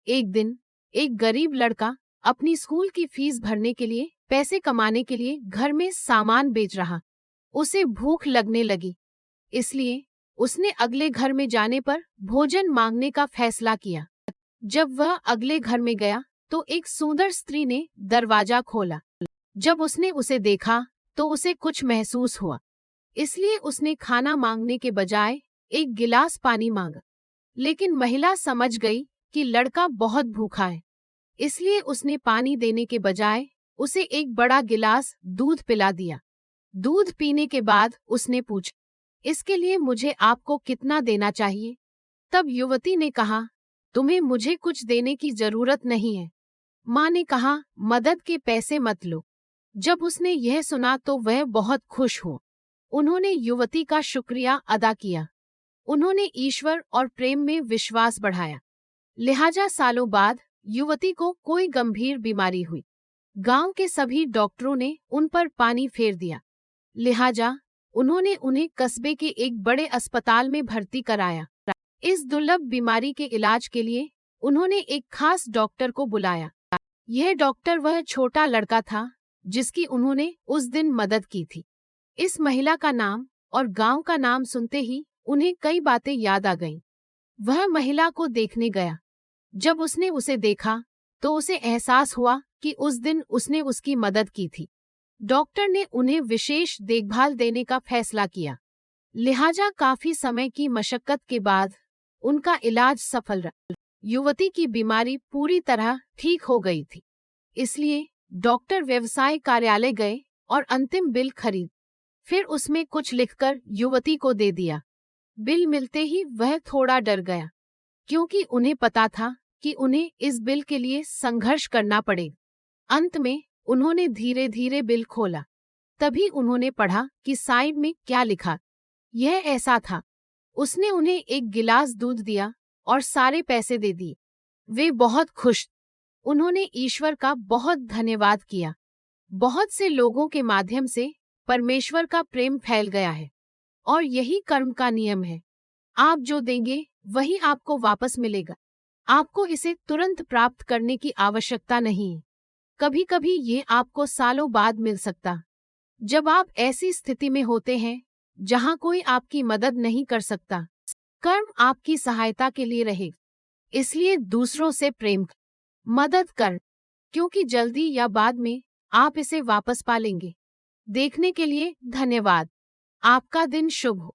एक दिन एक गरीब लड़का अपनी स्कूल की फीस भरने के लिए पैसे कमाने के लिए घर में सामान बेच रहा। उसे भूख लगने लगी, इसलिए उसने अगले घर में जाने पर भोजन मांगने का फैसला किया। जब वह अगले घर में गया तो एक सुंदर स्त्री ने दरवाजा खोला। जब उसने उसे देखा तो उसे कुछ महसूस हुआ, इसलिए उसने खाना मांगने के बजाय एक गिलास पानी मांगा। लेकिन महिला समझ गई कि लड़का बहुत भूखा है, इसलिए उसने पानी देने के बजाय उसे एक बड़ा गिलास दूध पिला दिया। दूध पीने के बाद उसने पूछा, इसके लिए मुझे आपको कितना देना चाहिए? तब युवती ने कहा, तुम्हें मुझे कुछ देने की जरूरत नहीं है। माँ ने कहा, मदद के पैसे मत लो। जब उसने यह सुना तो वह बहुत खुश हुआ। उन्होंने युवती का शुक्रिया अदा किया। उन्होंने ईश्वर और प्रेम में विश्वास बढ़ाया। लिहाजा सालों बाद युवती को कोई गंभीर बीमारी हुई। गांव के सभी डॉक्टरों ने उन पर पानी फेर दिया। लिहाजा उन्होंने उन्हें कस्बे के एक बड़े अस्पताल में भर्ती कराया। इस दुर्लभ बीमारी के इलाज के लिए उन्होंने एक खास डॉक्टर को बुलाया। यह डॉक्टर वह छोटा लड़का था जिसकी उन्होंने उस दिन मदद की थी। इस महिला का नाम और गांव का नाम सुनते ही उन्हें कई बातें याद आ गईं। वह महिला को देखने गया। जब उसने उसे देखा तो उसे एहसास हुआ कि उस दिन उसने उसकी मदद की थी। डॉक्टर ने उन्हें विशेष देखभाल देने का फैसला किया। लिहाजा काफी समय की मशक्कत के बाद उनका इलाज सफल रहा। युवती की बीमारी पूरी तरह ठीक हो गई थी, इसलिए डॉक्टर व्यवसाय कार्यालय गए और अंतिम बिल खरीद फिर उसमें कुछ लिखकर युवती को दे दिया। बिल मिलते ही वह थोड़ा डर गया, क्योंकि उन्हें पता था कि उन्हें इस बिल के लिए संघर्ष करना पड़ेगा। अंत में उन्होंने धीरे धीरे बिल खोला। तभी उन्होंने पढ़ा कि साइड में क्या लिखा। यह ऐसा था, उसने उन्हें एक गिलास दूध दिया और सारे पैसे दे दिए। वे बहुत खुश। उन्होंने ईश्वर का बहुत धन्यवाद किया। बहुत से लोगों के माध्यम से परमेश्वर का प्रेम फैल गया है, और यही कर्म का नियम है। आप जो देंगे वही आपको वापस मिलेगा। आपको इसे तुरंत प्राप्त करने की आवश्यकता नहीं। कभी कभी ये आपको सालों बाद मिल सकता, जब आप ऐसी स्थिति में होते हैं जहां कोई आपकी मदद नहीं कर सकता। कर्म आपकी सहायता के लिए रहे, इसलिए दूसरों से प्रेम मदद कर, क्योंकि जल्दी या बाद में आप इसे वापस पा लेंगे। देखने के लिए धन्यवाद। आपका दिन शुभ हो।